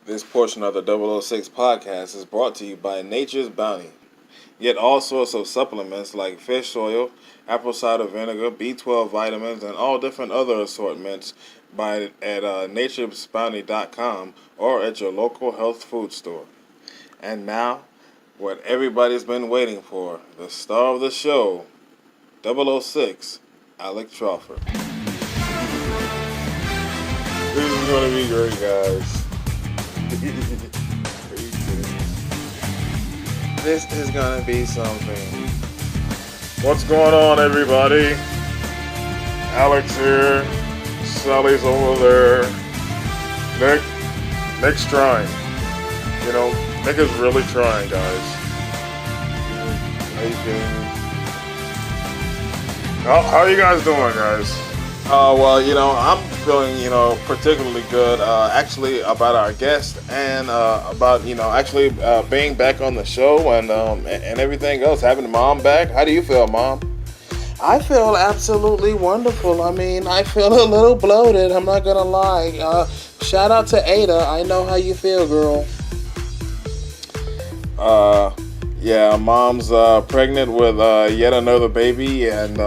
This portion of the 006 podcast is brought to you by Nature's Bounty. Get all sorts of supplements like fish oil, apple cider vinegar, B12 vitamins, and all different other assortments at naturesbounty.com or at your local health food store. And now, what everybody's been waiting for, the star of the show, 006, Alec Crawford. This is going to be great, guys. This is gonna be something. What's going on, everybody? Alex here. Sally's over there. Nick's trying. Nick is really trying, guys. How are you guys doing, guys? I'm feeling, particularly good, actually, about our guest and about, being back on the show and everything else, having Mom back. How do you feel, Mom? I feel absolutely wonderful. I feel a little bloated, I'm not gonna lie. Shout out to Ada. I know how you feel, girl. Mom's pregnant with yet another baby, and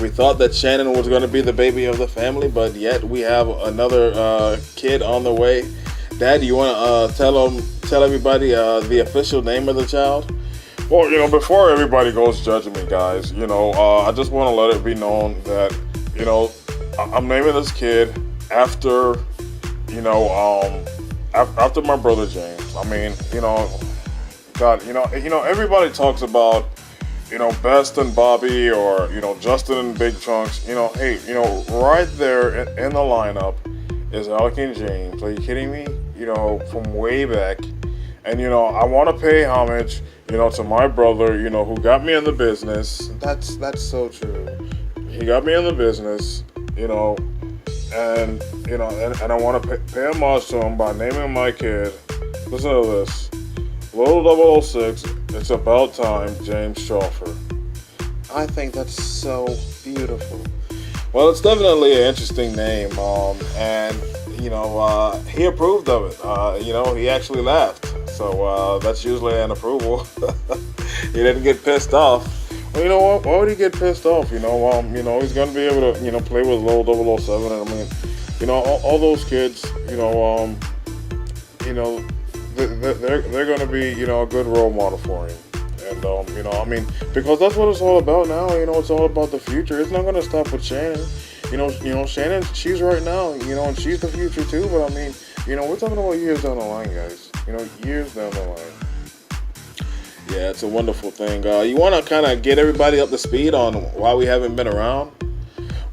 we thought that Shannon was going to be the baby of the family, but yet we have another kid on the way. Dad, you want to tell everybody the official name of the child? Well, before everybody goes judging me, guys, I just want to let it be known that, I'm naming this kid after, after my brother James. Everybody talks about, Best and Bobby or, Justin and Big Trunks. Right there in the lineup is Alec and James. Are you kidding me? From way back. And, I want to pay homage, to my brother, who got me in the business. That's so true. He got me in the business, and I want to pay homage to him by naming my kid. Listen to this. Little 006, it's about time, James Crawford. I think that's so beautiful. Well, it's definitely an interesting name, and he approved of it. He actually laughed, so that's usually an approval. He didn't get pissed off. Well, you know what? Why would he get pissed off? He's gonna be able to, play with little 007, and all those kids, they're going to be, a good role model for him. And, because that's what it's all about now. It's all about the future. It's not going to stop with Shannon. Shannon, she's right now, and she's the future too. But, we're talking about years down the line, guys. Years down the line. Yeah, it's a wonderful thing. You want to kind of get everybody up to speed on why we haven't been around?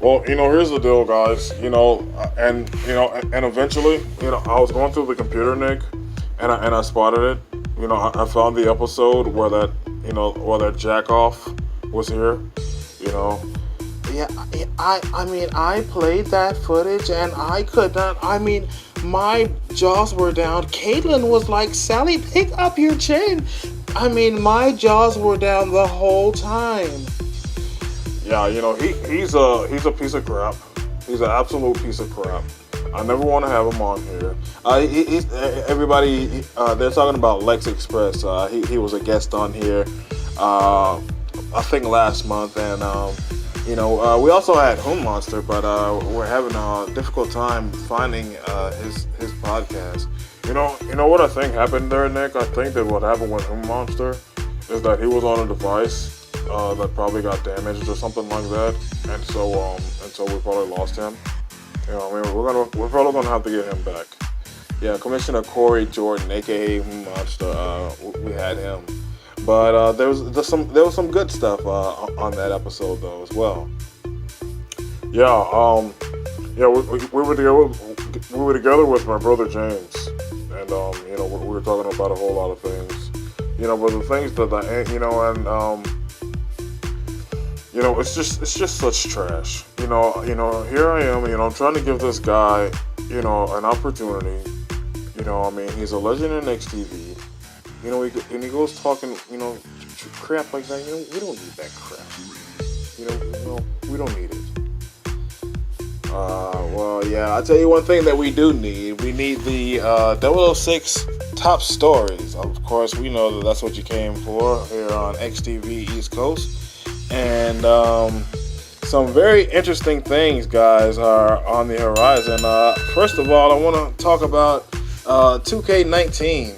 Well, here's the deal, guys. And eventually, I was going through the computer, Nick. And I spotted it. I found the episode where that jack off was here. Yeah, I played that footage and I could not. My jaws were down. Caitlin was like, "Sally, pick up your chin." My jaws were down the whole time. Yeah, he's a piece of crap. He's an absolute piece of crap. I never want to have him on here. Everybody, they're talking about Lex Express. He was a guest on here, I think last month, and we also had Home Monster, but we're having a difficult time finding his podcast. You know what I think happened there, Nick? I think that what happened with Home Monster is that he was on a device that probably got damaged or something like that, and so we probably lost him. We're probably gonna have to get him back. Yeah, Commissioner Corey Jordan, aka Monster, we had him, but there was some good stuff on that episode though as well. Yeah, we were together with my brother James, and we were talking about a whole lot of things, but the things that it's just such trash. Here I am, I'm trying to give this guy, an opportunity. He's a legend in XTV. And he goes talking, crap like that. We don't need that crap. We don't need it. Well, yeah, I'll tell you one thing that we do need. We need the 006 top stories. Of course, we know that that's what you came for here on XTV East Coast. And some very interesting things, guys, are on the horizon. First of all, I want to talk about 2K19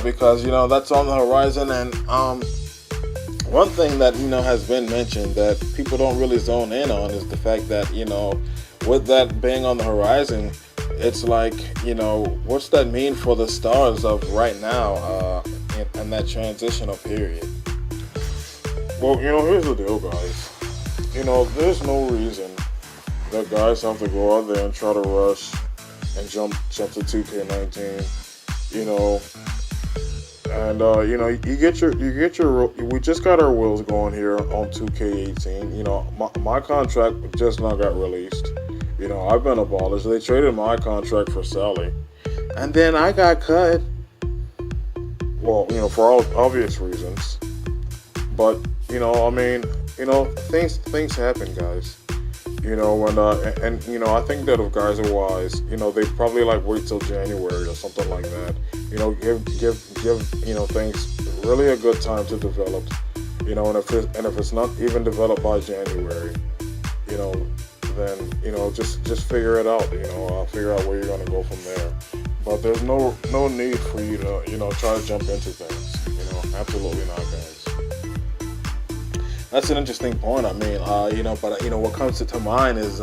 because, that's on the horizon. And one thing that, has been mentioned that people don't really zone in on is the fact that, with that being on the horizon, it's like, what's that mean for the stars of right now in that transitional period? Well, here's the deal, guys. There's no reason that guys have to go out there and try to rush and jump to 2K19. And you get your. We just got our wheels going here on 2K18. My contract just now got released. I've been abolished. They traded my contract for Sally, And then I got cut. well, for all obvious reasons. But things happen, guys. When I think that if guys are wise, they probably wait till January or something like that. Give things really a good time to develop. And if it's not even developed by January, then just figure it out. Figure out where you're gonna go from there. But there's no need for you to try to jump into things. Absolutely not, guys. That's an interesting point. I mean, what comes to mind is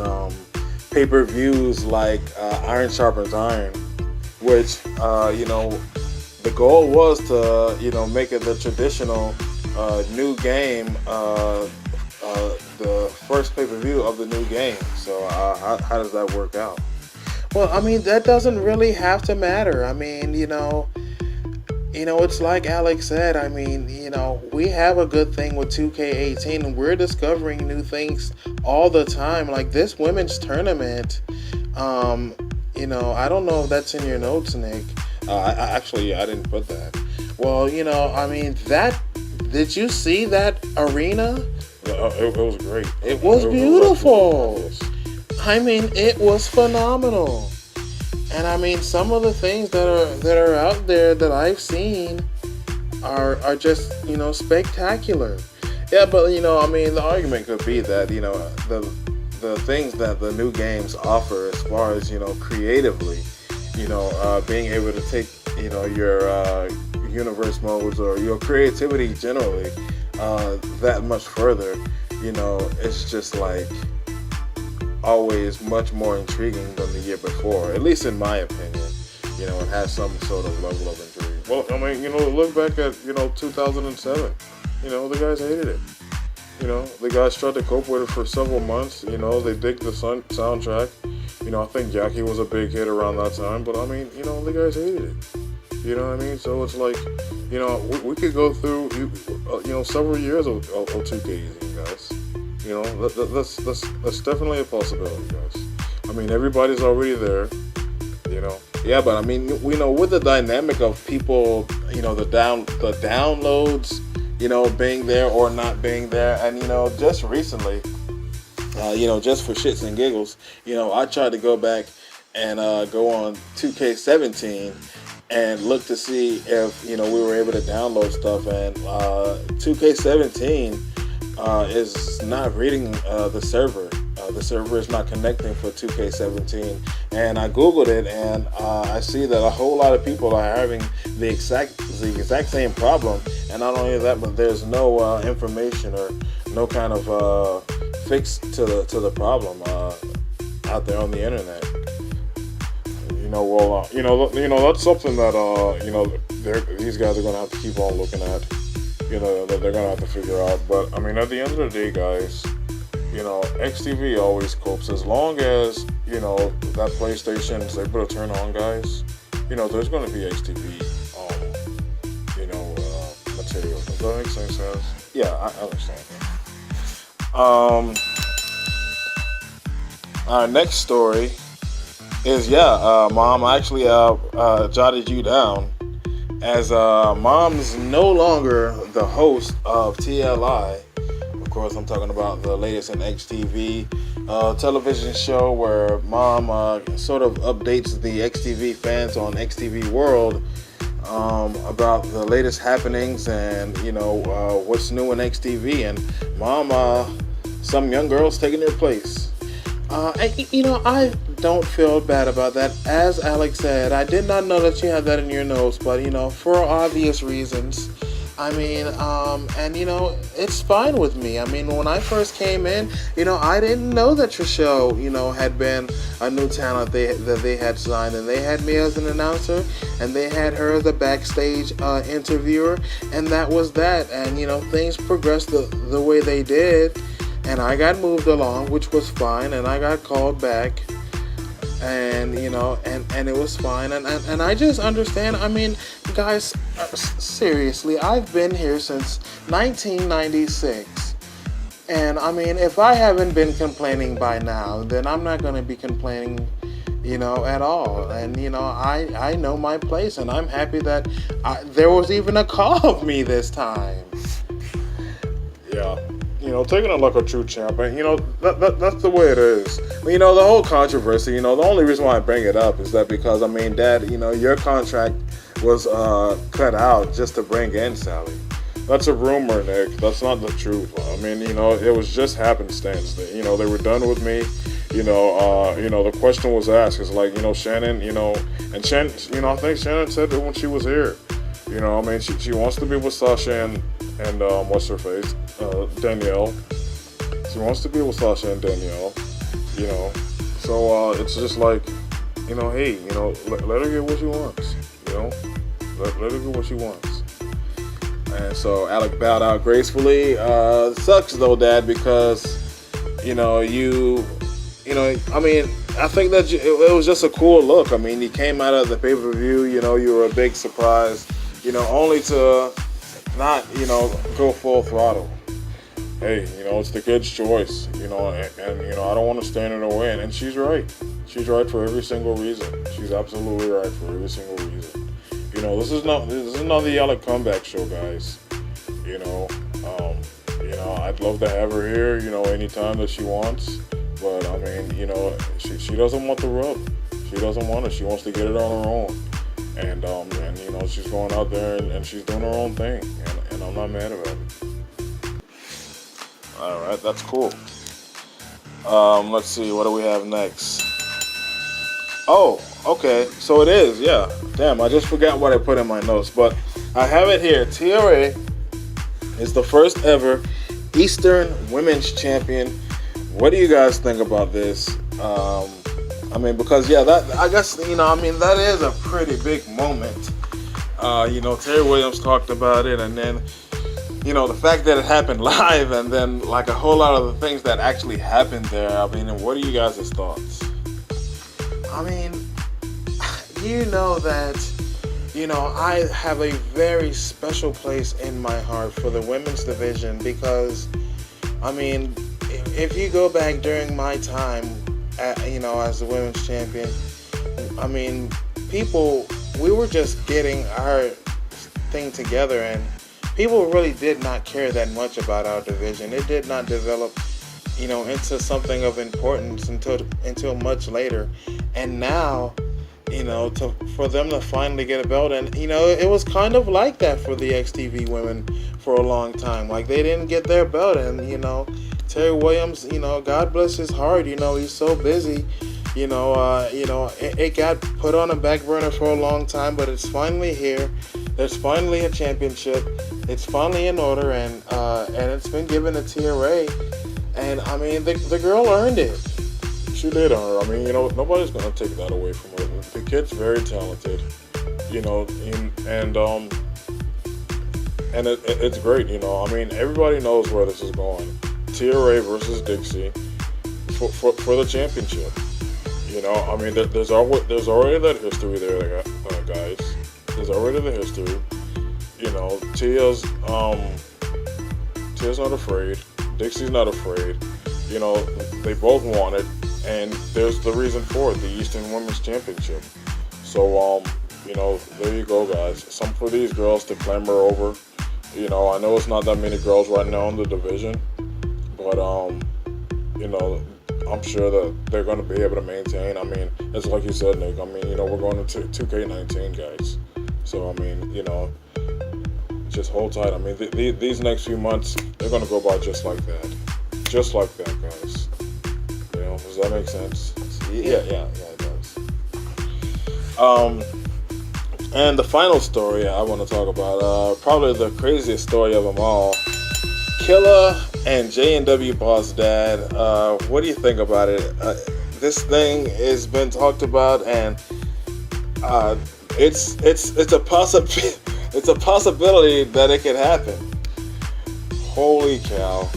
pay-per-views like Iron Sharpens Iron, which, the goal was to, make it the traditional new game, the first pay-per-view of the new game. So how does that work out? Well, I mean, that doesn't really have to matter. I mean, it's like Alex said. I mean, we have a good thing with 2K18, and we're discovering new things all the time. Like this women's tournament. I don't know if that's in your notes, Nick. I didn't put that. Well, did you see that arena? It was great. It was beautiful. Yes. I mean, it was phenomenal. And I mean, some of the things that are out there that I've seen are just, spectacular. Yeah, but the argument could be that the things that the new games offer as far as creatively, being able to take your universe modes or your creativity generally that much further, it's just always much more intriguing than the year before, at least in my opinion. It has some sort of level of intrigue. Well, look back at 2007. The guys hated it. The guys tried to cope with it for several months. They dig the soundtrack. I think Jackie was a big hit around that time. But the guys hated it. You know what I mean? So it's we could go through several years of 2K, guys. That's definitely a possibility, guys. Everybody's already there. Yeah, but with the dynamic of people, the downloads, being there or not being there, and just recently, just for shits and giggles, I tried to go back and go on 2K17 and look to see if we were able to download stuff, and 2K17 is not reading the server. The server is not connecting for 2K17, and I googled it, and I see that a whole lot of people are having the exact same problem. And not only that, but there's no information or no kind of fix to the problem out there on the internet. That's something that these guys are gonna have to keep on looking at. That they're gonna have to figure out. But at the end of the day, guys, XTV always copes as long as that PlayStation is able to turn on, guys. There's gonna be XTV material. Does that make sense, guys? Yeah, I understand. Our next story is Mom. I actually jotted you down, as Mom's no longer the host of TLI. Of course, I'm talking about the latest in XTV television show where Mom sort of updates the XTV fans on XTV World about the latest happenings and, what's new in XTV. And Mom, some young girl's taking their place. I don't feel bad about that. As Alex said, I did not know that you had that in your nose, but, for obvious reasons. It's fine with me. When I first came in, I didn't know that Trishelle, had been a new talent that they had signed, and they had me as an announcer, and they had her as a backstage interviewer, and that was that. And, things progressed the way they did, and I got moved along, which was fine, and I got called back. And and it was fine, and I just understand. Guys, seriously, I've been here since 1996, and if I haven't been complaining by now, then I'm not going to be complaining, at all. And I know my place, and I'm happy that there was even a call of me this time. Yeah. Taking it like a true champ, and that's the way it is. The whole controversy, the only reason why I bring it up is that because, Dad, your contract was cut out just to bring in Sally. That's a rumor, Nick. That's not the truth. It was just happenstance. They were done with me. The question was asked. It's like, Shannon, and Shannon, I think Shannon said it when she was here. She wants to be with Sasha and what's her face? Danielle. She wants to be with Sasha and Danielle, So it's just like, hey, let her get what she wants, Let her get what she wants. And so Alec bowed out gracefully. Sucks though, Dad, because, I think that it was just a cool look. You came out of the pay-per-view, you were a big surprise, only to not, go full throttle. Hey, it's the kid's choice, and I don't want to stand in her way. And she's right. She's right for every single reason. She's absolutely right for every single reason. This is not the Alec comeback show, guys. I'd love to have her here, anytime that she wants. But she doesn't want the rub. She doesn't want it. She wants to get it on her own. And she's going out there and she's doing her own thing, and I'm not mad about it. All right, that's cool. Let's see, what do we have next? Oh, okay, so it is, yeah. Damn, I just forgot what I put in my notes, but I have it here. TRA is the first ever Eastern Women's Champion. What do you guys think about this? Because I guess that is a pretty big moment. Terry Williams talked about it, and then the fact that it happened live, and then like a whole lot of the things that actually happened there. What are you guys' thoughts? I have a very special place in my heart for the women's division because, if you go back during my time, as the women's champion, we were just getting our thing together, and people really did not care that much about our division. It did not develop, into something of importance until much later. And now, for them to finally get a belt, and it was kind of like that for the XTV women for a long time. Like they didn't get their belt, and Terry Williams, God bless his heart, he's so busy. It got put on a back burner for a long time, but it's finally here. There's finally a championship. It's finally in order, and it's been given to TRA. And the girl earned it. She did earn her. Nobody's gonna take that away from her. The kid's very talented, and it's great. Everybody knows where this is going. TRA versus Dixie for the championship. There's already that history there, guys. There's already the history. Tia's not afraid. Dixie's not afraid. They both want it, and there's the reason for it, the Eastern Women's Championship. So, there you go, guys. Something for these girls to clamber over. I know it's not that many girls right now in the division, but you know, I'm sure that they're going to be able to maintain. I mean, it's like you said, Nick. I mean, you know, we're going into 2K19, guys. So I mean, you know, just hold tight. I mean, these next few months, they're going to go by just like that, guys. You know, does that make sense? Yeah, it does. And the final story I want to talk about, probably the craziest story of them all. Killer and J&W Boss Dad. What do you think about it? This thing has been talked about, and it's a possibility that it could happen. Holy cow!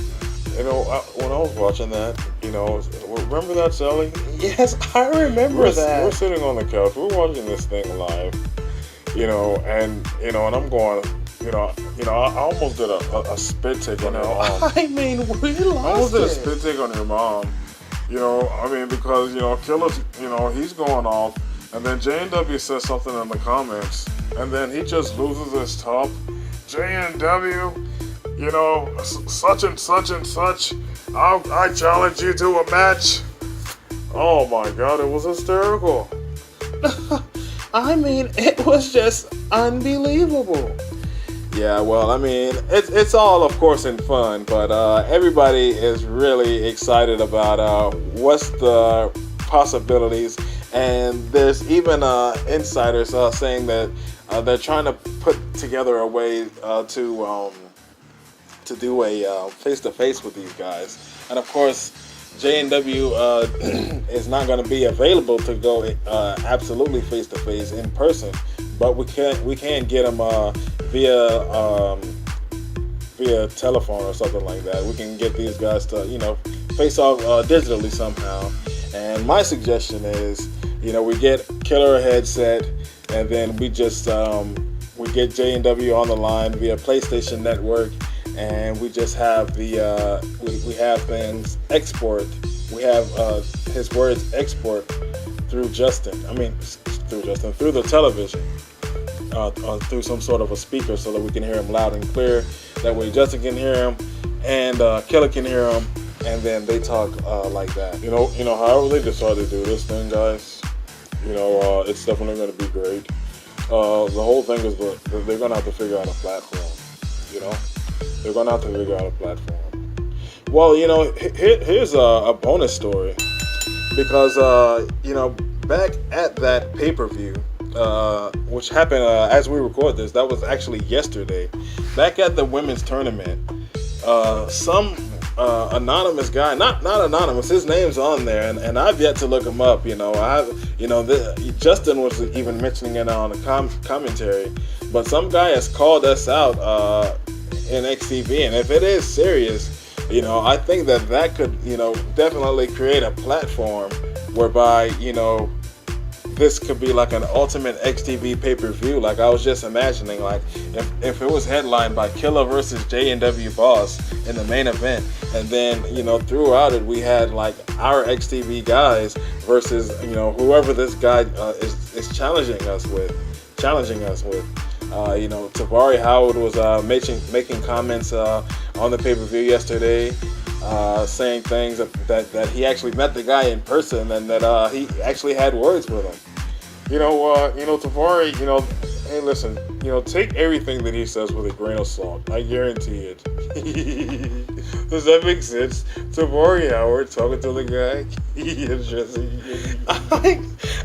You know, when I was watching that, you know, remember that, Sally? Yes, I remember that. We're sitting on the couch. We're watching this thing live. You know, and I'm going. You know, I almost did a spit take on your mom. I mean, we lost I almost did a it. spit take on your mom. You know, I mean, because, you know, Killer's, you know, he's going off, and then J&W says something in the comments, and then he just loses his top. J&W, you know, such and such and such, I challenge you to a match. Oh my God, it was hysterical. I mean, it was just unbelievable. Yeah, well, I mean, it's all, of course, in fun, but everybody is really excited about what's the possibilities, and there's even insiders saying that they're trying to put together a way to do a face-to-face with these guys, and of course, J&W is not going to be available to go absolutely face-to-face in person, but we can get them via telephone or something like that. We can get these guys to, you know, face off digitally somehow. And my suggestion is, you know, we get Killer a headset, and then we just we get J&W on the line via PlayStation Network, and we just have the we have things export. We have his words export through Justin. I mean, through the television. Through some sort of a speaker, so that we can hear him loud and clear. That way Justin can hear him, and Killer can hear him, and then they talk like that. You know, however they decide to do this thing, guys, you know, it's definitely going to be great. The whole thing is that they're going to have to figure out a platform. You know, they're going to have to figure out a platform. Well, you know, here's a bonus story, because you know, back at that pay-per-view, which happened as we record this, that was actually yesterday. Back at the women's tournament, some anonymous guy, not anonymous, his name's on there, and I've yet to look him up. You know, Justin was even mentioning it on the commentary, but some guy has called us out in XTV, and if it is serious, you know, I think that could, you know, definitely create a platform whereby, you know, this could be like an ultimate XTV pay-per-view. Like I was just imagining, like if it was headlined by Killer versus J&W Boss in the main event, and then, you know, throughout it we had like our XTV guys versus, you know, whoever this guy is challenging us with. You know, Tabari Howard was making comments on the pay-per-view yesterday, saying things that he actually met the guy in person, and that he actually had words with him. You know, Tabari, you know, hey, listen, you know, take everything that he says with a grain of salt. I guarantee it. Does that make sense? Tabari Howard talking to the guy.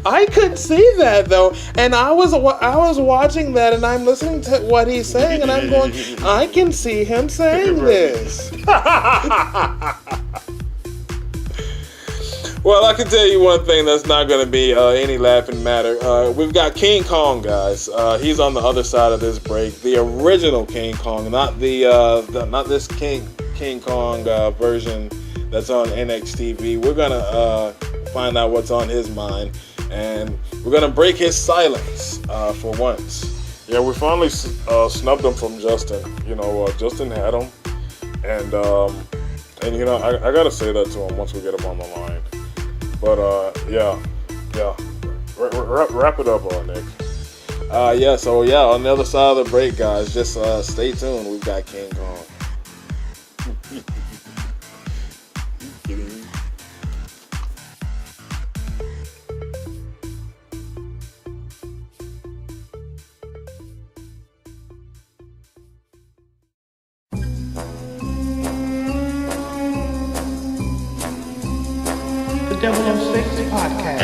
I could see that though, and I was watching that, and I'm listening to what he's saying, and I'm going, I can see him saying this. Well, I can tell you one thing that's not going to be any laughing matter. We've got King Kong, guys. He's on the other side of this break. The original King Kong, not not this King Kong version that's on NXTV. We're gonna find out what's on his mind, and we're gonna break his silence for once. Yeah, we finally snubbed him from Justin. You know, Justin had him, and you know, I gotta say that to him once we get him on the line. But yeah. Wrap it up, Nick. So on the other side of the break, guys, just stay tuned. We've got King Kong. 006 Podcast.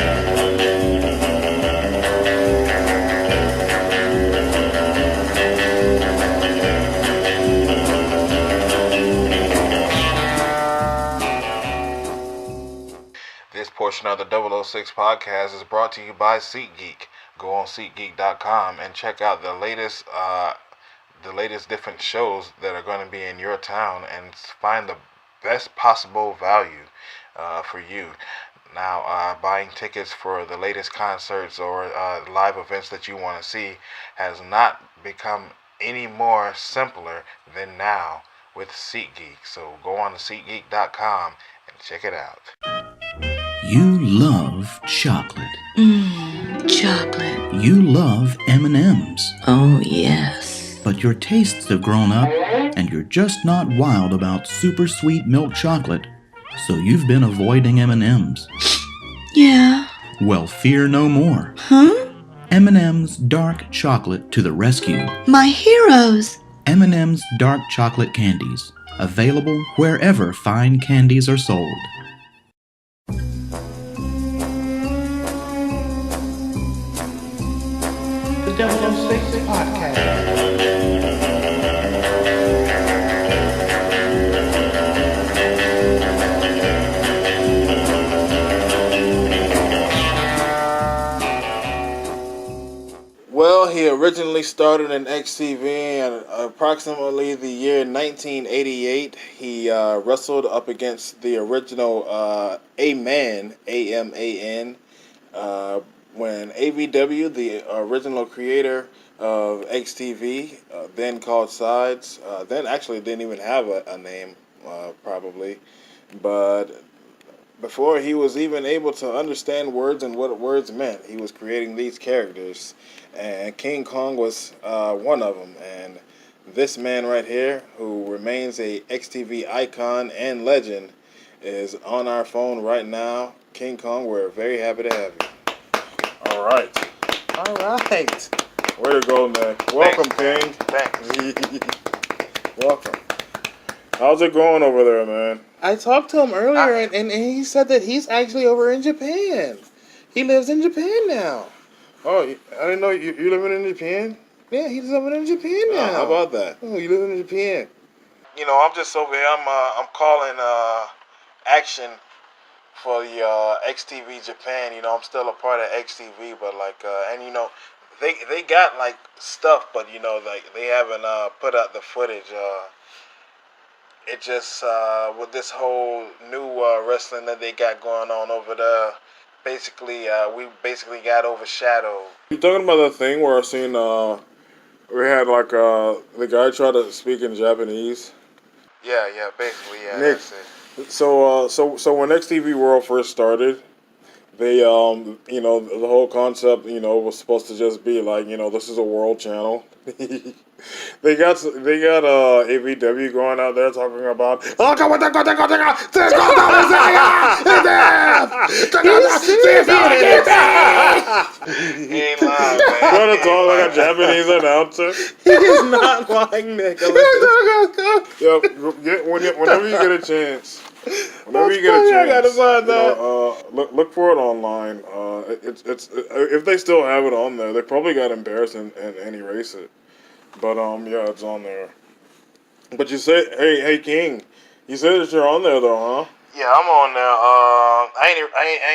This portion of the 006 podcast is brought to you by SeatGeek. Go on SeatGeek.com and check out the latest different shows that are going to be in your town and find the best possible value for you. Now, buying tickets for the latest concerts or live events that you want to see has not become any more simpler than now with SeatGeek. So go on to SeatGeek.com and check it out. You love chocolate. Chocolate. You love M&Ms. Oh, yes. But your tastes have grown up and you're just not wild about super sweet milk chocolate. So you've been avoiding M&Ms. Yeah. Well, fear no more. Huh? M&M's Dark Chocolate to the rescue. My heroes. M&M's Dark Chocolate Candies. Available wherever fine candies are sold. The 006 Podcast. Well, he originally started in XTV in approximately the year 1988. He wrestled up against the original A-Man, A-M-A-N, when AVW, the original creator of XTV, then called Sides, then actually didn't even have a name, probably, but before he was even able to understand words and what words meant, he was creating these characters, and King Kong was one of them. And this man right here, who remains a XTV icon and legend, is on our phone right now. King Kong, we're very happy to have you. All right. All right. Way to go, Nick. Welcome, King. Thanks. Welcome. How's it going over there, man? I talked to him earlier, and he said that he's actually over in Japan. He lives in Japan now. Oh, I didn't know you living in Japan? Yeah, he's living in Japan now. How about that? Oh, you living in Japan? You know, I'm just over here. I'm calling action for the XTV Japan. You know, I'm still a part of XTV, but and you know, they got like stuff, but you know, like they haven't put out the footage. It just with this whole new wrestling that they got going on over there. Basically, we basically got overshadowed. You talking about that thing where I seen we had like the guy try to speak in Japanese? Yeah, basically, yeah. Nick, That's it. So when XTV World first started, they you know, the whole concept, you know, was supposed to just be like, you know, this is a world channel. They got AVW going out there talking about He ain't lying, man. Gonna talk like a Japanese announcer. He is not like Nicholas. Whenever you get a chance. Whenever you get a chance, I gotta find that. look for it online. It's if they still have it on there, they probably got embarrassed and erase it. But yeah, it's on there. But you say, hey King, you said that you're on there though, huh? Yeah, I'm on there. I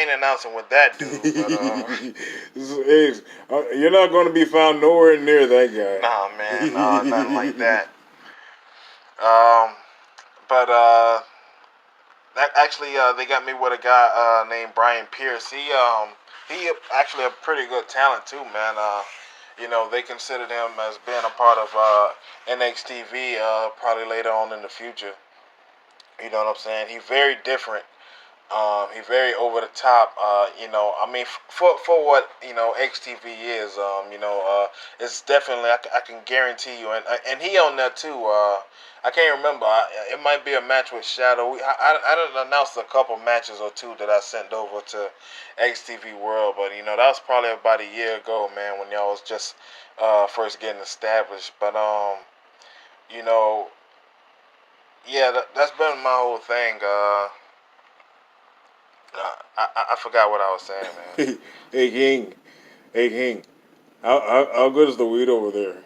ain't announcing with that dude. But, You're not going to be found nowhere near that guy. nah, man, nothing like that. But that actually, they got me with a guy named Brian Pierce. He actually a pretty good talent too, man. You know, they considered him as being a part of NXTV probably later on in the future. You know what I'm saying? He's very different. He's very over the top. You know, I mean, for what, you know, XTV is, you know, it's definitely, I can guarantee you, and he on there too. I can't remember. It might be a match with Shadow. I done announced a couple matches or two that I sent over to XTV World, but you know, that was probably about a year ago, man, when y'all was just first getting established. But you know, yeah, that's been my whole thing. I forgot what I was saying, man. Hey King, hey King, how good is the weed over there?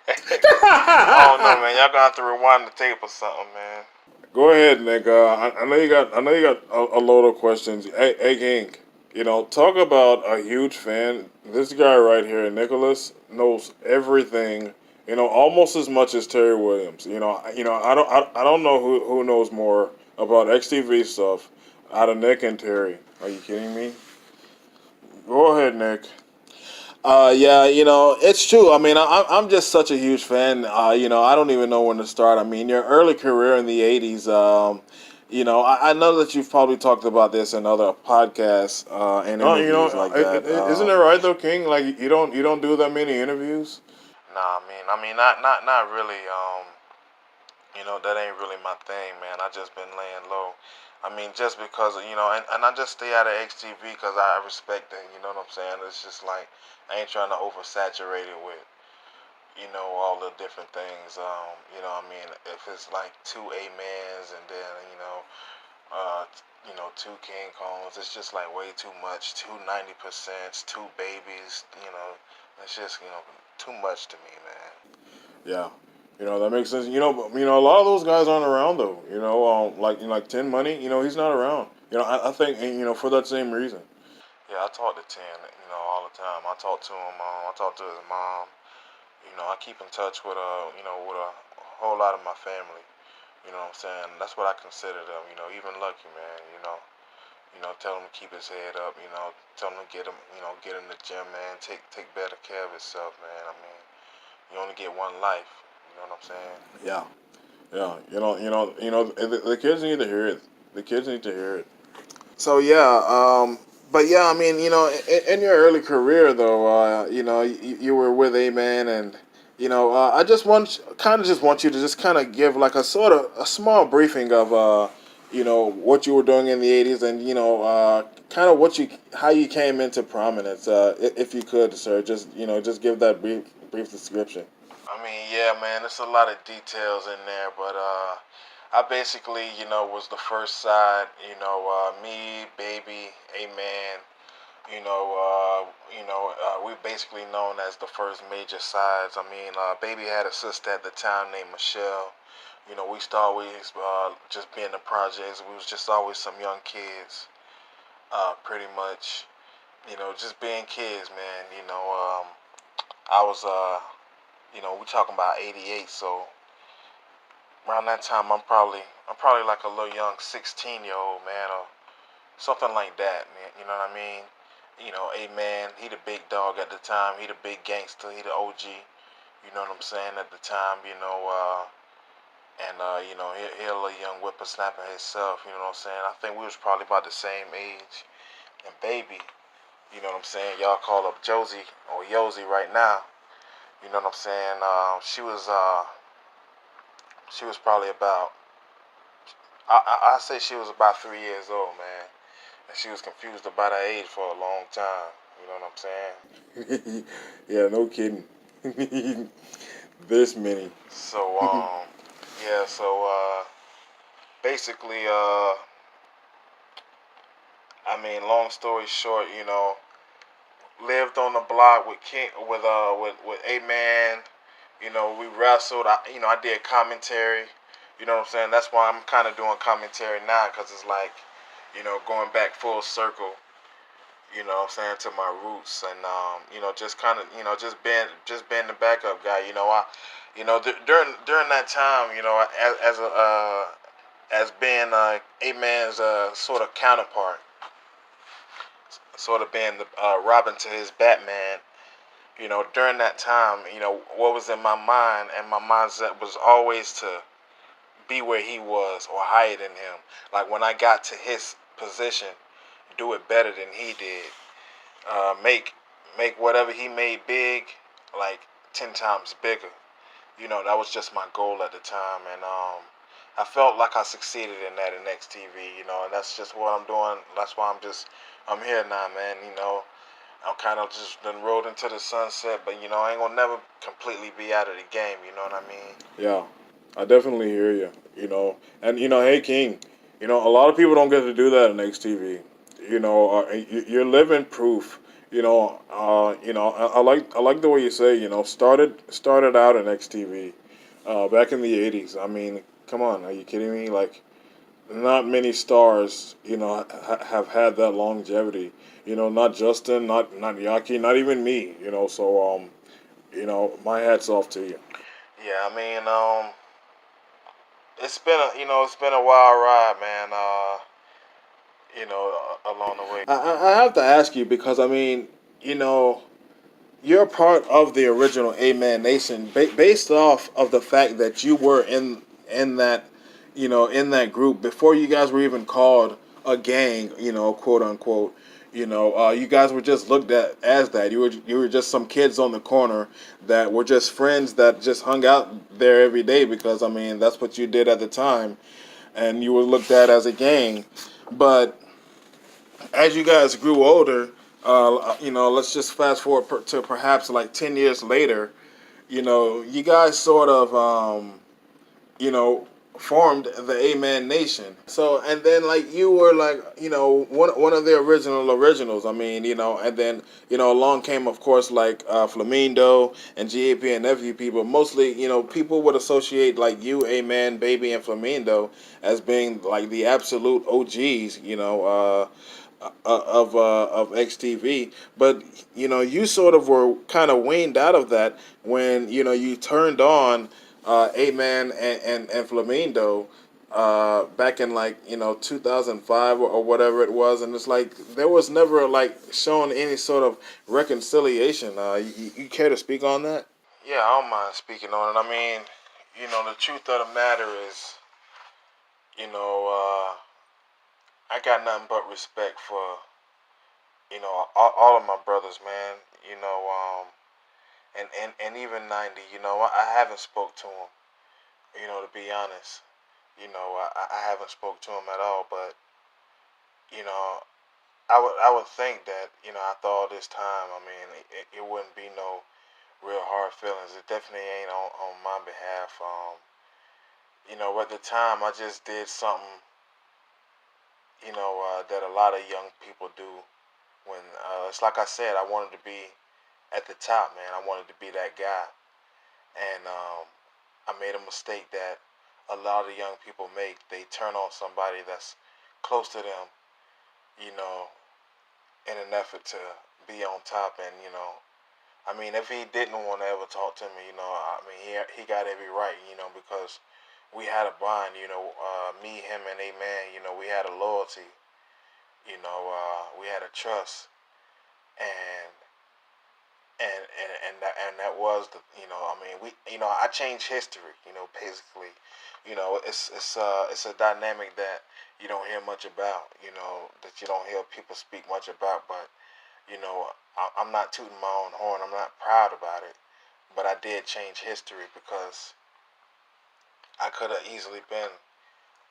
I don't know, man. Y'all gonna have to rewind the tape or something, man. Go ahead, Nick. I know you got a load of questions. Hey King, talk about a huge fan. This guy right here, Nicholas, knows everything. Almost as much as Terry Williams. I don't know who knows more about XTV stuff out of Nick and Terry. Are you kidding me? Go ahead, Nick. Yeah, it's true. I mean, I'm just such a huge fan. I don't even know when to start. I mean, your early career in the '80s. I know that you've probably talked about this in other podcasts and No, interviews like that. isn't it right though, King? Like you don't do that many interviews. Nah, I mean, not really. That ain't really my thing, man. I just been laying low. I mean, just because and I just stay out of XTV because I respect it. You know what I'm saying? It's just like I ain't trying to oversaturate it with all the different things. I mean, if it's like two A-mans and then uh, two King Kongs, it's just like way too much. Two 90%, two babies. It's just too much to me, man. Yeah, that makes sense. A lot of those guys aren't around though. Like Tin Money. He's not around. I think for that same reason. Yeah, I talk to Ten, all the time. I talk to him. I talk to his mom. I keep in touch with with a whole lot of my family. You know what I'm saying? That's what I consider them. Even Lucky, man. Tell him to keep his head up. Tell him to get in the gym, man. Take better care of himself, man. I mean, you only get one life. You know what I'm saying? Yeah, yeah. The kids need to hear it. The kids need to hear it. So yeah, but yeah, I mean, in your early career though, you were with A Man, and I just want you to just kind of give like a small briefing of what you were doing in the '80s, and kind of how you came into prominence, if you could, sir, just give that brief description. I mean, yeah, man, there's a lot of details in there, but I basically, was the first side. Me, Baby, A-Man. We basically known as the first major sides. I mean, Baby had a sister at the time named Michelle. We used to always just be in the projects. We was just always some young kids, pretty much. Just being kids, man. I was, we talking about '88, so around that time, I'm probably like a little young 16-year-old man or something like that, man. You know what I mean? A-Man, he the big dog at the time. He the big gangster. He the OG. You know what I'm saying? At the time, he a little young whippersnapper himself. You know what I'm saying? I think we was probably about the same age. And Baby, you know what I'm saying? Y'all call up Josie or Yosie right now. You know what I'm saying? She was probably about. I say she was about 3 years old, man. And she was confused about her age for a long time. You know what I'm saying? Yeah, no kidding. This many. So yeah. So basically, I mean, long story short, lived on the block with King, with A-Man. We wrestled. I did commentary. You know what I'm saying? That's why I'm kind of doing commentary now, because it's like, going back full circle. You know what I'm saying, to my roots, and just kind of, just being the backup guy. During that time, as being A-Man's sort of counterpart, sort of being the Robin to his Batman. During that time, what was in my mind, and my mindset was always to be where he was or higher than him. Like when I got to his position, do it better than he did. Make whatever he made big, like 10 times bigger. That was just my goal at the time, and I felt like I succeeded in that in XTV. And that's just what I'm doing. That's why I'm here now, man. I'm kind of just done rolled into the sunset, but I ain't gonna never completely be out of the game. You know what I mean? Yeah, I definitely hear you. And hey King, a lot of people don't get to do that in XTV. You're living proof. I like the way you say. Started out in XTV, back in the '80s. I mean, come on, are you kidding me? Like, not many stars, have had that longevity. Not Justin, not Yaki, not even me. So my hats off to you. Yeah, I mean, it's been a wild ride, man. Along the way. I have to ask you because I mean, you know, you're part of the original Amen Nation based off of the fact that you were in that, in that group before you guys were even called a gang, quote unquote. You guys were just looked at as that. You were just some kids on the corner that were just friends that just hung out there every day because I mean that's what you did at the time, and you were looked at as a gang. But as you guys grew older, let's just fast forward to perhaps like 10 years later, you guys sort of, you know, formed the Amen Nation. So, and then like you were like, one of the originals. I mean, and then, along came, of course, like Flamindo and GAP and Nephew people. Mostly, people would associate like you, Amen, Baby, and Flamindo as being like the absolute OGs, of XTV, but you sort of were kind of weaned out of that when you turned on Amen and Flamindo back in like 2005 or whatever it was, and it's like there was never like shown any sort of reconciliation. You care to speak on that? Yeah, I don't mind speaking on it. I mean, the truth of the matter is, you know, I got nothing but respect for, all of my brothers, man. And even 90. I haven't spoke to him. To be honest, I haven't spoke to him at all. But you know, I would think that after all this time, I mean, it wouldn't be no real hard feelings. It definitely ain't on my behalf. At the time, I just did something, that a lot of young people do. When it's like I said, I wanted to be at the top, man. I wanted to be that guy, and I made a mistake that a lot of young people make. They turn on somebody that's close to them, you know, in an effort to be on top. And I mean, if he didn't want to ever talk to me, I mean, he got every right, because we had a bond, me, him, and a man, we had a loyalty, we had a trust, and and that was the, I mean, we, I changed history, basically. It's a dynamic that you don't hear much about, that you don't hear people speak much about. But I'm not tooting my own horn. I'm not proud about it, but I did change history because I could have easily been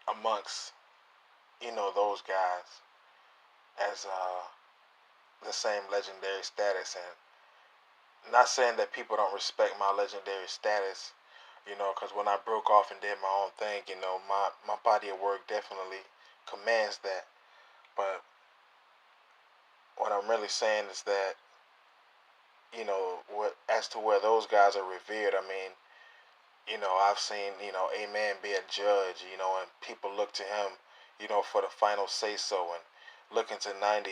amongst those guys as the same legendary status. And not saying that people don't respect my legendary status, because when I broke off and did my own thing, my body of work definitely commands that. But what I'm really saying is that, what as to where those guys are revered, I mean, I've seen, Amen be a judge, and people look to him, for the final say so, and looking to 90,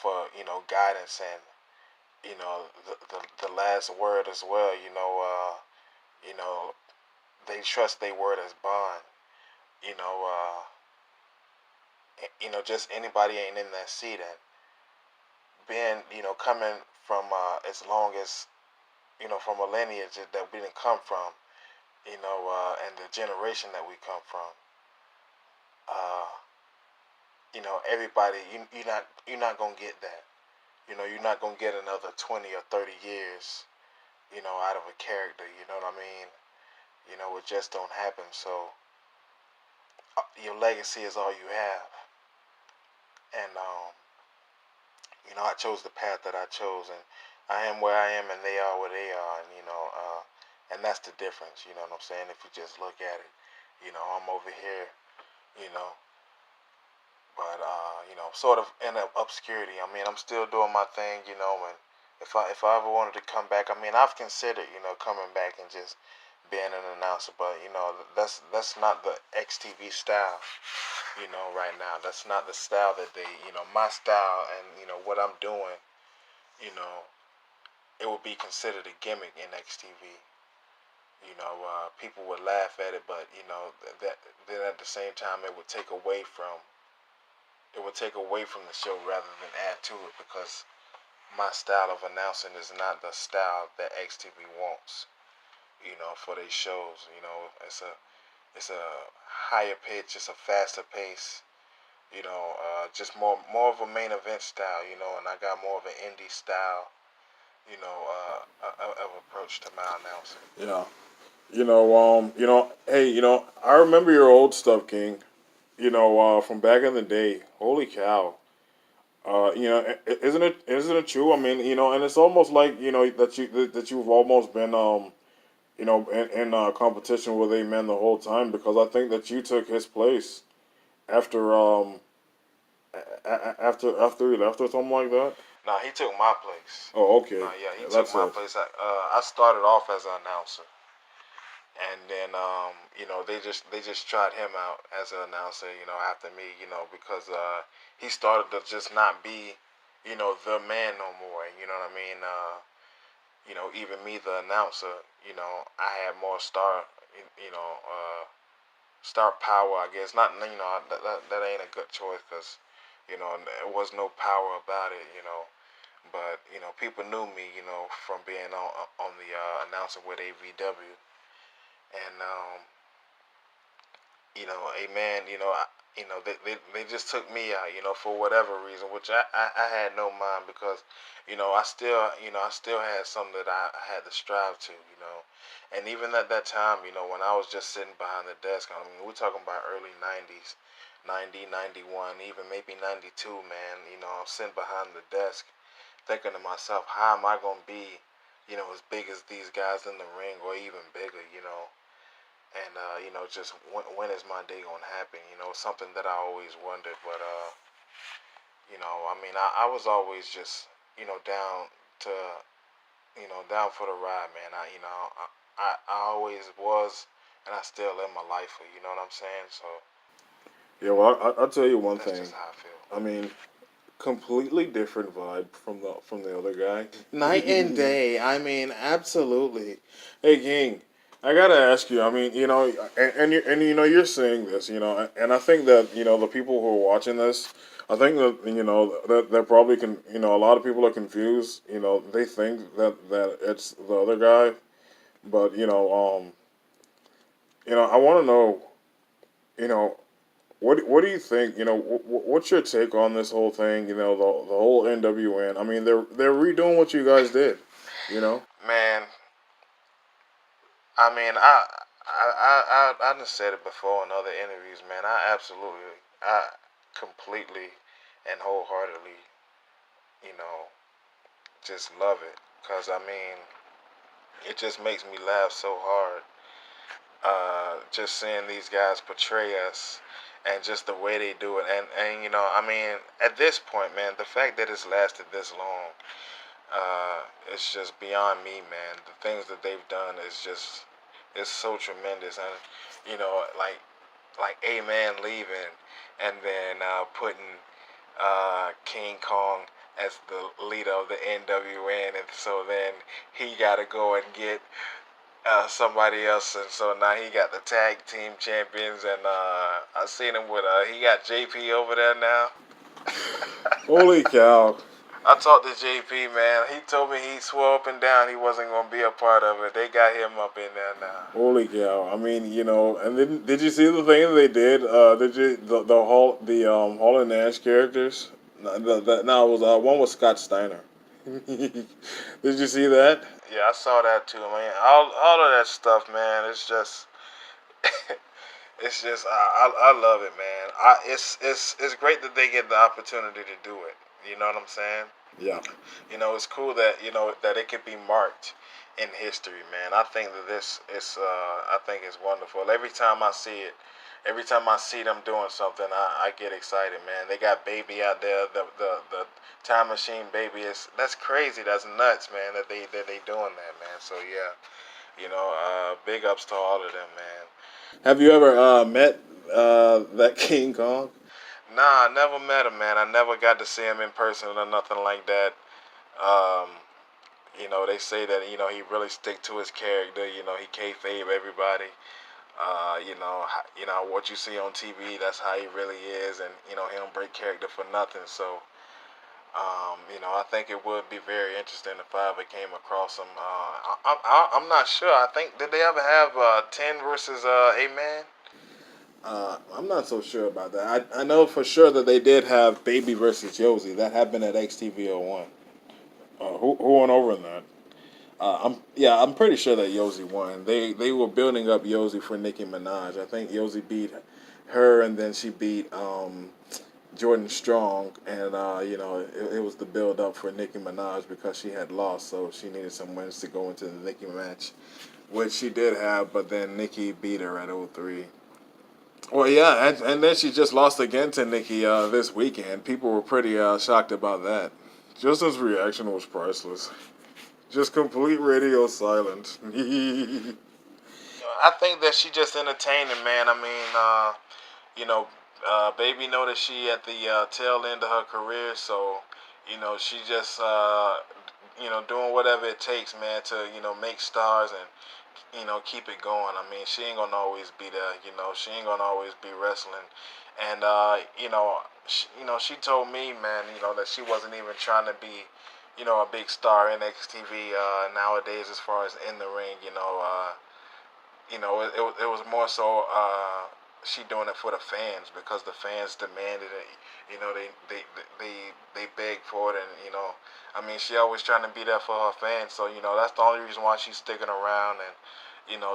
for, guidance and, the last word as well, you know, they trust their word as bond, you know, just anybody ain't in that seat. And being, coming from, as long as, from a lineage that we didn't come from, and the generation that we come from, uh, everybody, you're not gonna get that. You're not gonna get another 20 or 30 years, out of a character. You know what I mean? It just don't happen. So your legacy is all you have. And I chose the path that I chose, and I am where I am, and they are where they are. And And that's the difference, you know what I'm saying? If you just look at it, I'm over here, you know, but sort of in obscurity. I mean, I'm still doing my thing, and if I ever wanted to come back, I mean, I've considered, coming back and just being an announcer, but that's not the XTV style, right now. That's not the style that they, my style, and what I'm doing, you know, it would be considered a gimmick in XTV. People would laugh at it, but that then at the same time it would take away from the show rather than add to it, because my style of announcing is not the style that XTV wants. For these shows, it's a higher pitch, it's a faster pace. Just more of a main event style. And I got more of an indie style. Of approach to my announcing. Yeah. Hey, I remember your old stuff, King. From back in the day. Holy cow. Isn't it true? I mean, and it's almost like that you've almost been in competition with Amen the whole time, because I think that you took his place after after he left or something like that. No, he took my place. Oh, okay. Yeah, he took That's my it. place. I started off as an announcer, and then they just tried him out as an announcer. After me, because he started to just not be, the man no more. You know what I mean? Even me, the announcer, I had more star power, I guess. Not, that ain't a good choice, because, there was no power about it, But, people knew me, from being on the announcer with AVW. And, Amen, they just took me out, for whatever reason, which I had no mind, because, I still had something that I had to strive to, And even at that time, when I was just sitting behind the desk, I mean, we're talking about early 90s, 90, 91, even maybe 92, man, I'm sitting behind the desk thinking to myself, how am I going to be, as big as these guys in the ring, or even bigger, And, just when is my day going to happen? Something that I always wondered. But, I mean, I was always just, down to, down for the ride, man. I always was, and I still am a lifer, you know what I'm saying? So Yeah, well, I'll tell you one that's thing. just how I feel. I mean, completely different vibe from the other guy. Night and day. I mean, absolutely. Hey, King, I gotta ask you. I mean, you're saying this, and I think that the people who are watching this, I think that that probably can, a lot of people are confused. They think that it's the other guy, but I want to know, you know, what do you think? What's your take on this whole thing? The whole NWN. I mean, they're redoing what you guys did. You know. Man, I mean, I done said it before in other interviews, man. I completely and wholeheartedly, you know, just love it. Cause I mean, it just makes me laugh so hard. Just seeing these guys portray us, and just the way they do it, and I mean, at this point, man, the fact that it's lasted this long, it's just beyond me, man. The things that they've done is just, it's so tremendous. And like A-Man leaving, and then putting King Kong as the leader of the NWN, and so then he got to go and get somebody else, and so now he got the tag team champions, and I seen him with he got JP over there now. Holy cow! I talked to JP, man. He told me he swore up and down he wasn't gonna be a part of it. They got him up in there now. Holy cow! I mean, and then did you see the thing that they did? Did you the Hall and Nash characters? No, it was one was Scott Steiner. Did you see that? Yeah, I saw that too, man. All of that stuff, man. It's just it's just I love it, man. It's great that they get the opportunity to do it. You know what I'm saying? Yeah. It's cool that that it could be marked in history, man. I think that this is I think it's wonderful. Every time I see them doing something, I get excited, man. They got Baby out there, the Time Machine Baby is that's crazy, that's nuts, man. That they doing that, man. So yeah, big ups to all of them, man. Have you ever met that King Kong? Nah, I never met him, man. I never got to see him in person or nothing like that. Um, they say that he really stick to his character. He kayfabe everybody. What you see on TV, that's how he really is, and he don't break character for nothing. So, I think it would be very interesting if I ever came across him. I'm not sure. I think did they ever have 10 versus a man? I'm not so sure about that. I know for sure that they did have Baby versus Yosi. That happened at XTV01. Who went over in that? I'm pretty sure that Yosi won. They were building up Yosi for Nicki Minaj. I think Yosi beat her, and then she beat Jordan Strong, and it was the build up for Nicki Minaj because she had lost, so she needed some wins to go into the Nicki match, which she did have, but then Nicki beat her at 03. Well, yeah, and then she just lost again to Nicki this weekend. People were pretty shocked about that. Justin's reaction was priceless. Just complete radio silence. I think that she just entertaining, man. I mean, Baby know that she at the tail end of her career, so she just doing whatever it takes, man, to make stars and keep it going. I mean, she ain't gonna always be there. She ain't gonna always be wrestling, and she told me, man, that she wasn't even trying to be a big star in XTV nowadays as far as in the ring. It was more so she doing it for the fans because the fans demanded it. They begged for it, and I mean, she always trying to be there for her fans. So that's the only reason why she's sticking around, and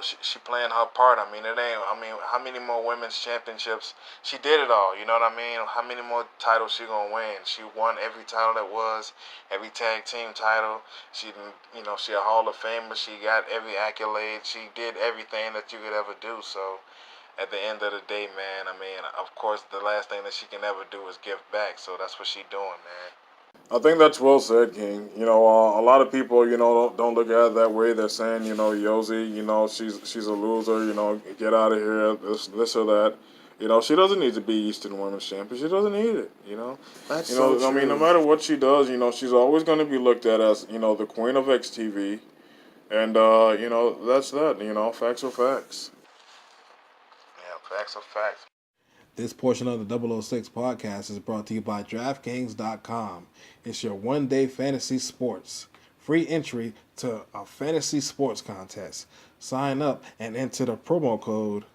she playing her part. I mean, it ain't. I mean, how many more women's championships? She did it all. You know what I mean? How many more titles she gonna win? She won every title that was, every tag team title. She a Hall of Famer. She got every accolade. She did everything that you could ever do. So, at the end of the day, man, I mean, of course, the last thing that she can ever do is give back. So that's what she doing, man. I think that's well said, King. A lot of people, don't look at it that way. They're saying, Yosi, she's a loser. Get out of here. This or that. She doesn't need to be Eastern Women's Champion. She doesn't need it. That's so true. I mean, no matter what she does, she's always going to be looked at as, the queen of XTV, and that's that. Facts are facts. Yeah, facts are facts. This portion of the Double O Six podcast is brought to you by DraftKings.com. It's your one-day fantasy sports. Free entry to a fantasy sports contest. Sign up and enter the promo code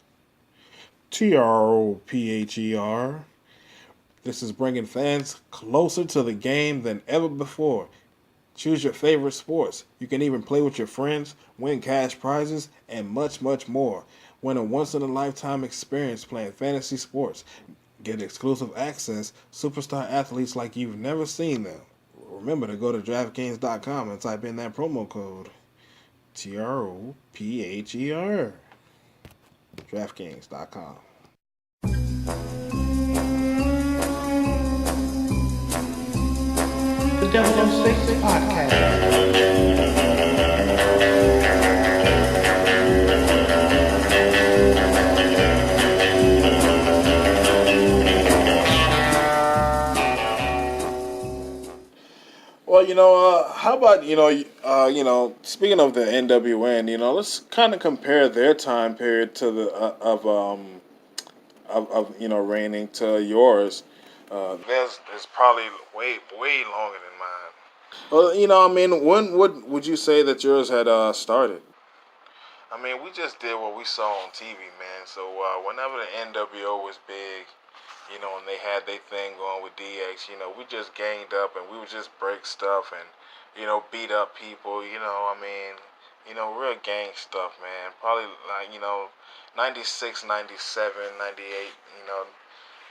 TROPHER. This is bringing fans closer to the game than ever before. Choose your favorite sports. You can even play with your friends, win cash prizes, and much, much more. Win a once-in-a-lifetime experience playing fantasy sports. Get exclusive access, superstar athletes like you've never seen them. Remember to go to DraftKings.com and type in that promo code TROPHER. DraftKings.com. The Double O Six Podcast. Well, how about speaking of the NWN, let's kind of compare their time period to the of reigning to yours. Theirs is probably way longer than mine. Well, I mean, when would you say that yours had started? I mean, we just did what we saw on TV, man. So whenever the NWO was big, and they had their thing going with DX, we just ganged up and we would just break stuff and, beat up people, I mean, real gang stuff, man. Probably like, 96, 97, 98,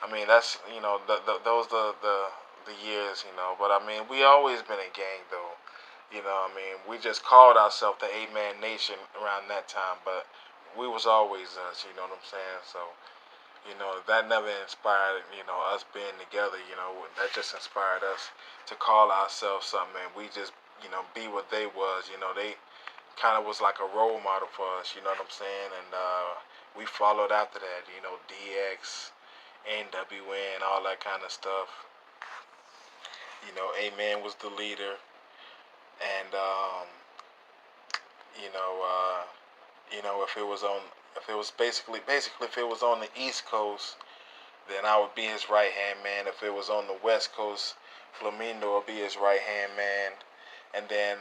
I mean, that's, those the the years, But I mean, we always been a gang, though. I mean, we just called ourselves the Eight Man Nation around that time, but we was always us. You know what I'm saying? So, that never inspired, us being together. That just inspired us to call ourselves something, and we just, be what they was. They kind of was like a role model for us. You know what I'm saying? And we followed after that. DX, NWN, all that kind of stuff. A-Man was the leader, and you know, if it was on, if it was basically, if it was on the East Coast, then I would be his right hand man. If it was on the West Coast, Flamingo would be his right hand man. And then,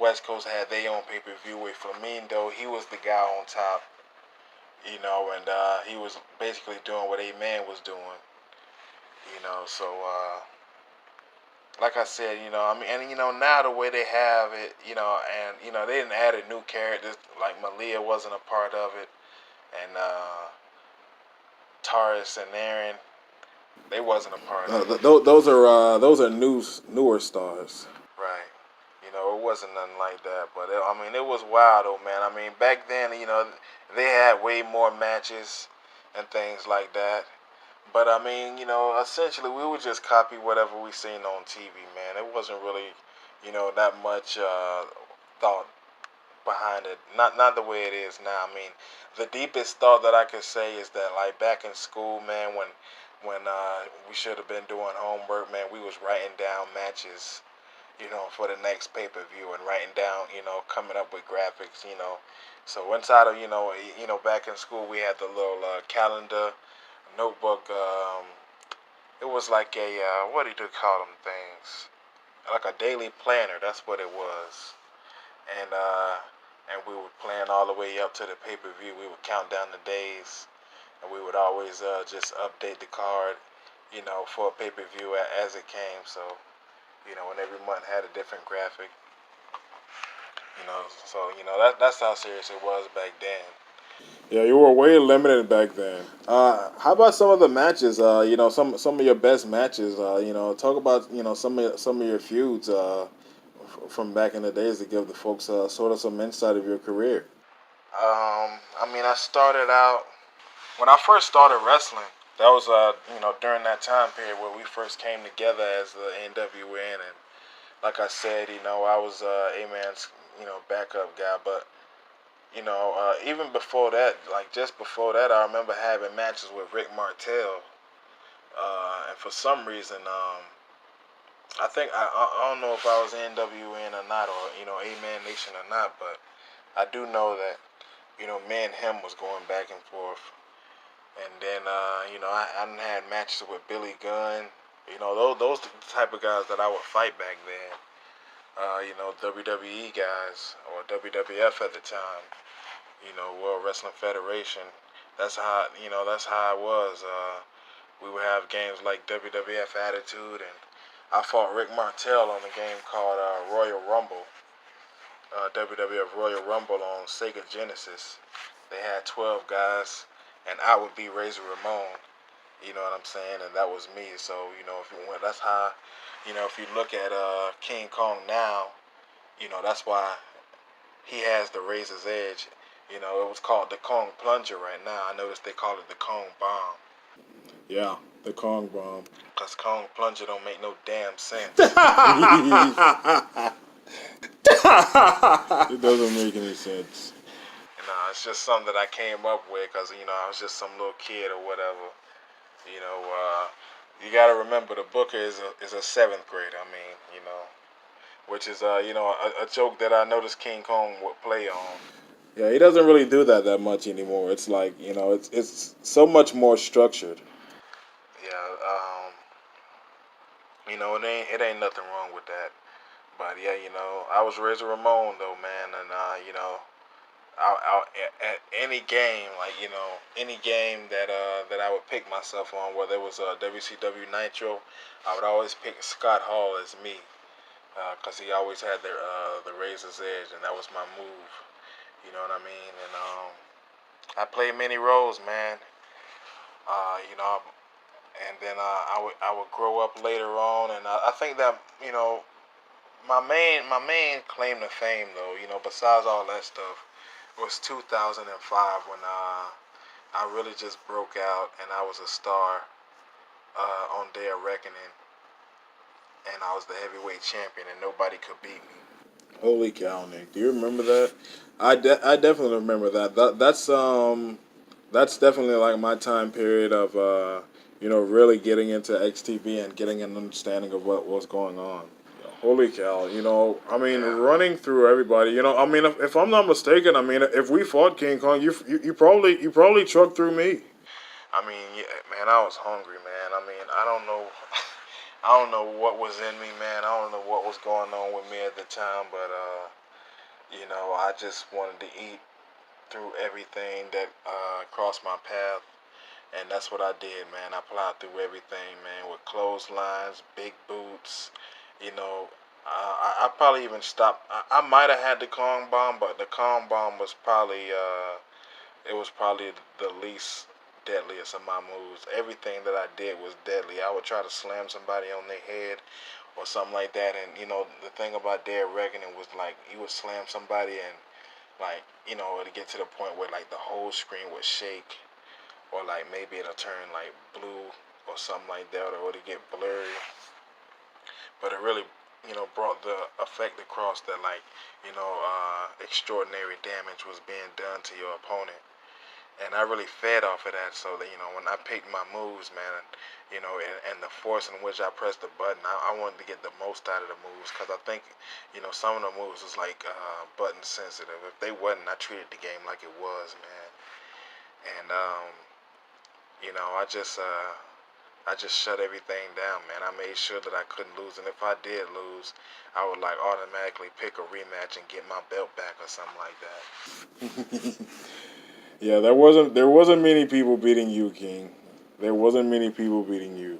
West Coast had their own pay per view with Flamingo. He was the guy on top, and he was basically doing what A-Man was doing, So, like I said, I mean, and now the way they have it, and they didn't add a new characters like Malia wasn't a part of it, and Taurus and Aaron, they wasn't a part of it. Those are newer stars. Right. It wasn't nothing like that. But, I mean, it was wild, though, man. I mean, back then, they had way more matches and things like that. But, I mean, essentially, we would just copy whatever we seen on TV, man. It wasn't really, that much thought behind it. Not the way it is now. I mean, the deepest thought that I could say is that, like, back in school, man, when we should have been doing homework, man, we was writing down matches, for the next pay-per-view and writing down, coming up with graphics, So inside of, back in school, we had the little calendar, notebook. It was like a, what do you call them things? Like a daily planner, that's what it was. And we would plan all the way up to the pay-per-view. We would count down the days, and we would always just update the card, for a pay-per-view as it came. So, when every month had a different graphic, So, that's how serious it was back then. Yeah, you were way limited back then. How about some of the matches? Some of your best matches. Talk about some of your feuds from back in the days to give the folks sort of some insight of your career. I mean, I started out when I first started wrestling. That was during that time period where we first came together as the NWN, and like I said, I was A-Man's backup guy, but even before that, like just before that, I remember having matches with Rick Martel, and for some reason, I think I don't know if I was NWN or not, or A-Man Nation or not, but I do know that me and him was going back and forth. And then, I done had matches with Billy Gunn. Those the type of guys that I would fight back then. WWE guys, or WWF at the time. World Wrestling Federation. That's how it was. We would have games like WWF Attitude, and I fought Rick Martel on a game called Royal Rumble. WWF Royal Rumble on Sega Genesis. They had 12 guys, and I would be Razor Ramon. You know what I'm saying? And that was me. So, that's how, if you look at King Kong now, that's why he has the Razor's Edge. It was called the Kong Plunger right now. I noticed they call it the Kong Bomb. Yeah, the Kong Bomb. Because Kong Plunger don't make no damn sense. It doesn't make any sense. It's just something that I came up with because, I was just some little kid or whatever. You got to remember the Booker is a seventh grader. I mean, which is, a joke that I noticed King Kong would play on. Yeah, he doesn't really do that much anymore. It's like it's so much more structured. Yeah, it ain't nothing wrong with that. But yeah, I was Razor Ramon though, man, and at any game, like any game that I would pick myself on, whether it was WCW Nitro, I would always pick Scott Hall as me, cause he always had the Razor's Edge, and that was my move. You know what I mean? And I played many roles, man. and then I would grow up later on, and I think that my main claim to fame though, besides all that stuff, was 2005 when I really just broke out and I was a star on Day of Reckoning, and I was the heavyweight champion and nobody could beat me. Holy cow, Nick! Do you remember that? I definitely remember that. That's definitely like my time period of really getting into XTV and getting an understanding of what was going on. Holy cow! I mean, Yeah. running through everybody. I mean, if I'm not mistaken, I mean, if we fought King Kong, you probably trucked through me. I mean, yeah, man, I was hungry, man. I mean, I don't know, I don't know what was in me, man. I don't know what was going on with me at the time, but I just wanted to eat through everything that crossed my path, and that's what I did, man. I plowed through everything, man, with clotheslines, big boots, you know. I probably even stopped. I might have had the Kong bomb, but the Kong bomb was probably it was probably the least deadliest of my moves. Everything that I did was deadly. I would try to slam somebody on their head or something like that, and the thing about Dead Reckoning was like you would slam somebody and like it'd get to the point where like the whole screen would shake, or like maybe it'll turn like blue or something like that, or it'll get blurry. But it really brought the effect across that like extraordinary damage was being done to your opponent, and I really fed off of that. So that when I picked my moves, man, and the force in which I pressed the button, I wanted to get the most out of the moves, because I think some of the moves was like button sensitive. If they wasn't, I treated the game like it was, man. And I just shut everything down, man. I made sure that I couldn't lose, and if I did lose, I would like automatically pick a rematch and get my belt back or something like that. Yeah, there wasn't many people beating you, King. There wasn't many people beating you.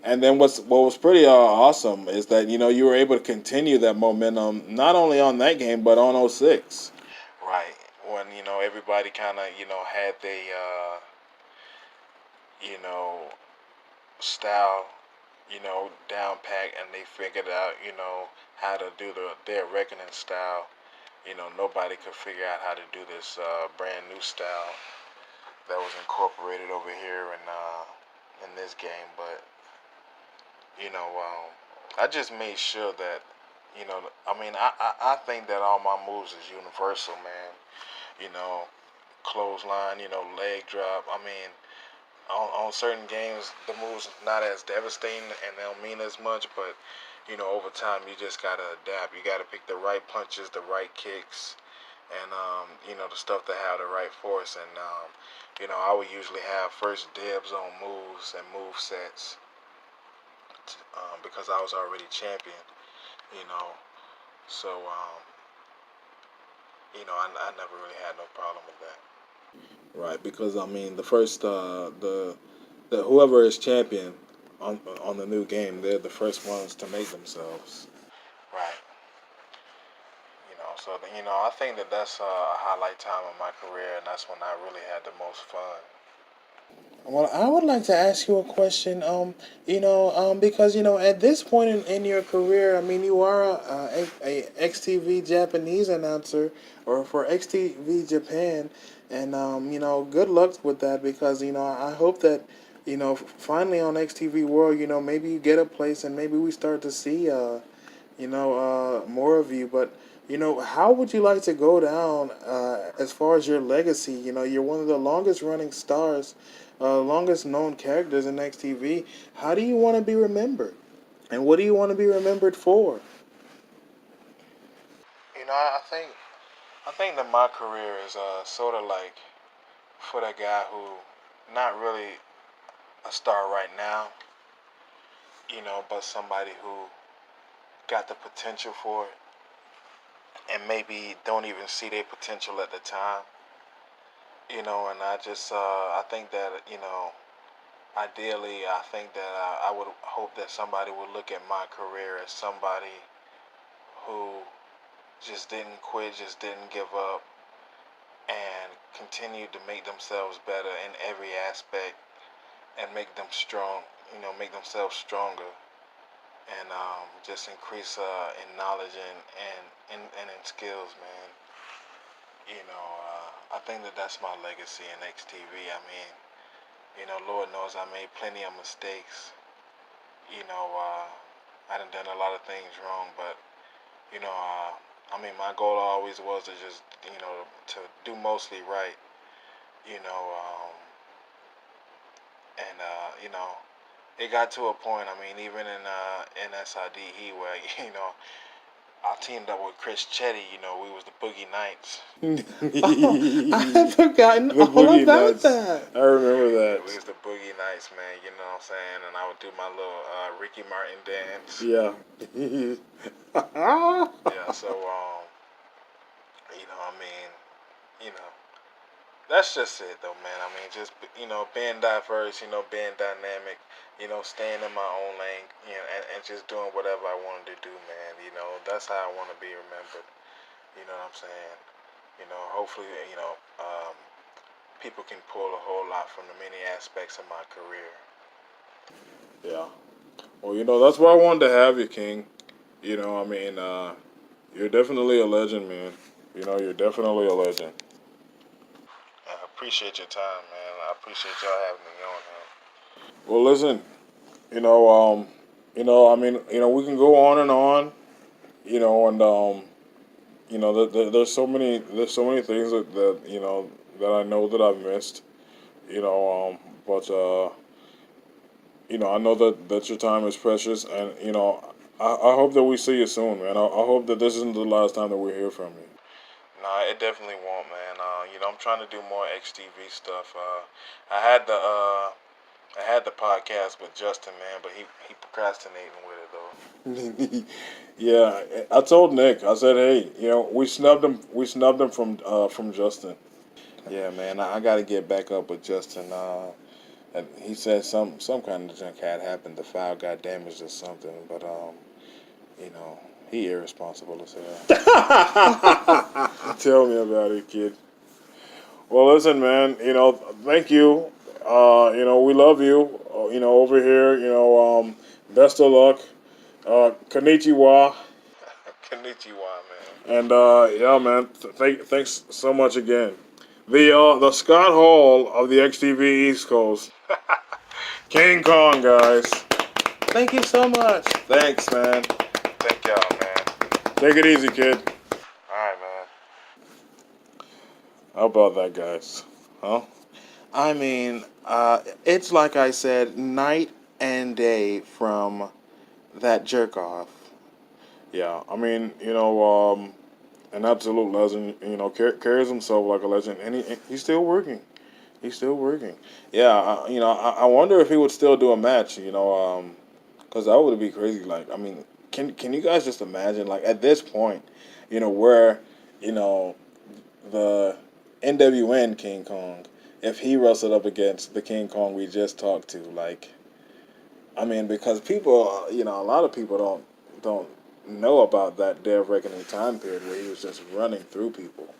And then what was pretty awesome is that you were able to continue that momentum not only on that game but on '06. Right. When everybody kind of had their you know style down pat, and they figured out how to do their reckoning style. Nobody could figure out how to do this brand new style that was incorporated over here in this game. But I just made sure that I mean, I think that all my moves is universal, man. You know, clothesline, leg drop. I mean, on certain games, the moves not as devastating and they don't mean as much, but over time, you just gotta adapt. You gotta pick the right punches, the right kicks, and the stuff that have the right force. And I would usually have first dibs on moves and move sets, because I was already champion. You know, so I never really had no problem with that. Right, because I mean the first the whoever is champion on the new game, they're the first ones to make themselves. Right. So I think that that's a highlight time of my career, and that's when I really had the most fun. Well, I would like to ask you a question. Because at this point in your career, I mean, you are a XTV Japanese announcer, or for XTV Japan, and good luck with that, because I hope that finally on XTV World, maybe you get a place and maybe we start to see more of you. But how would you like to go down as far as your legacy? You're one of the longest running stars, longest known characters in XTV. How do you want to be remembered? And what do you want to be remembered for? I think that my career is sort of like for that guy who not really a star right now, but somebody who got the potential for it, and maybe don't even see their potential at the time. And I think that ideally, I think that I would hope that somebody would look at my career as somebody who just didn't quit, just didn't give up, and continued to make themselves better in every aspect, and make them strong, make themselves stronger, and just increase in knowledge and in skills, man. I think that's my legacy in XTV. I mean, Lord knows I made plenty of mistakes. I done a lot of things wrong, but my goal always was to just, to do mostly right, you know, um, and it got to a point. I mean, even in SIDE where I teamed up with Chris Chetty. We was the Boogie Nights. Oh, I had forgotten The all Boogie about Nights. that. I remember We that. was the Boogie Nights, man. You know what I'm saying? And I would do my little Ricky Martin dance. Yeah. Yeah. So I mean, you know, that's just it, though, man. I mean, just being diverse, being dynamic, staying in my own lane, and just doing whatever I wanted to do, man. That's how I want to be remembered. You know what I'm saying? Hopefully, people can pull a whole lot from the many aspects of my career. Yeah. Well, that's why I wanted to have you, King. You're definitely a legend, man. You're definitely a legend. I appreciate your time, man. I appreciate y'all having me on here. Well, listen, we can go on and on, there's so many things that I know that I've missed, but I know that your time is precious, and I hope that we see you soon, man. I hope that this isn't the last time that we hear from you. Nah, it definitely won't, man. I'm trying to do more XTV stuff. I had the podcast with Justin, man, but he procrastinating with it though. Yeah, I told Nick. I said, hey, we snubbed him. We snubbed him from Justin. Yeah, man, I got to get back up with Justin. And he said some kind of junk had happened. The file got damaged or something, but he irresponsible as hell. Tell me about it, kid. Well, listen, man. Thank you. We love you. Over here. Best of luck. Konnichiwa. Konnichiwa, man. And yeah, man. Thanks so much again. The Scott Hall of the XTV East Coast. King Kong, guys. Thank you so much. Thanks, man. Thank y'all, man. Take it easy, kid. All right, man. How about that, guys? Huh? I mean, it's like I said, night and day from that jerk off. Yeah, I mean, an absolute legend. Carries himself like a legend, and he's still working. He's still working. Yeah, I wonder if he would still do a match. Because that would be crazy. Like, I mean, can you guys just imagine? Like at this point, where the NWN King Kong, if he wrestled up against the King Kong we just talked to, like, I mean, because people, a lot of people don't know about that Day of Reckoning time period where he was just running through people.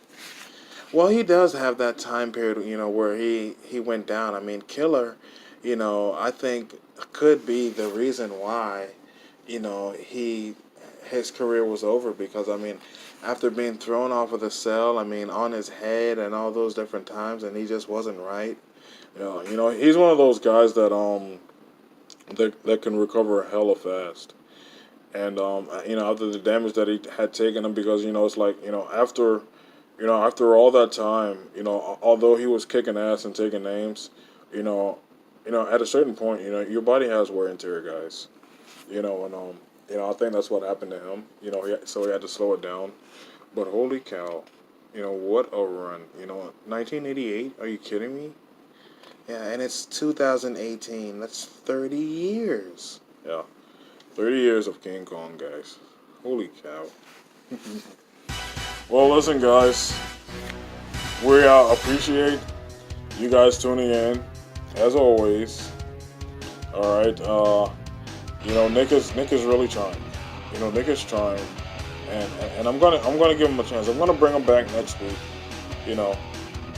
Well, he does have that time period, where he went down. I mean, Killer, I think could be the reason why, his career was over because, I mean, after being thrown off of the cell, I mean, on his head and all those different times, and he just wasn't right. He's one of those guys that that can recover hella fast. And after the damage that he had taken him, because it's like after all that time, although he was kicking ass and taking names, at a certain point, your body has wear and tear, guys. And I think that's what happened to him. So he had to slow it down. But holy cow, what a run. 1988. Are you kidding me? Yeah, and it's 2018. That's 30 years. Yeah. 30 years of King Kong, guys. Holy cow. Well, listen, guys. We appreciate you guys tuning in, as always. All right. Nick is really trying. Nick is trying, and I'm gonna give him a chance. I'm gonna bring him back next week.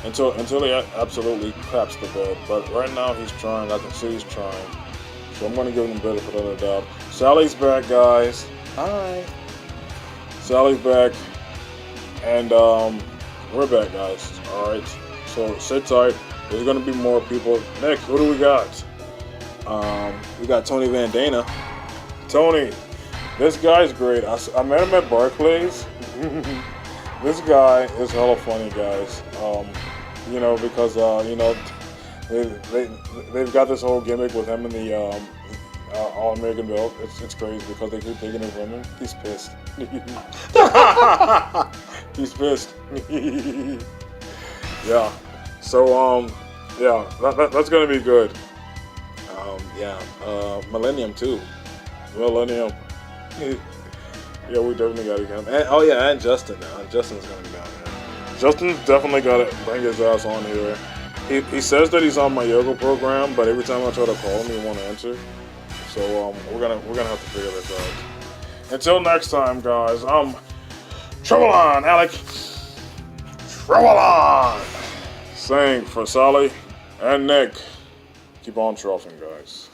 until he absolutely craps the bed. But right now he's trying. I can see he's trying. So I'm gonna give him the benefit of the doubt. Sally's back, guys. Hi. Sally's back, and we're back, guys. All right. So sit tight. There's gonna be more people. Nick, who do we got? We got Tony Van Dana. Tony. This guy's great. I met him at Barclays. This guy is hella funny, guys. You know, because you know, they've got this whole gimmick with him and the All-American belt. It's crazy because they keep taking it from him. He's pissed. He's pissed. Yeah. So yeah, that's gonna be good. Millennium too. Millennium. Yeah, we definitely gotta get him. And Justin now. Justin's gonna be down here. Justin's definitely gotta bring his ass on here. He says that he's on my yoga program, but every time I try to call him, he won't answer. So we're gonna have to figure this out. Until next time, guys. Trouble on, Alec. Trouble on. Saying for Sally and Nick, keep on troughing, guys.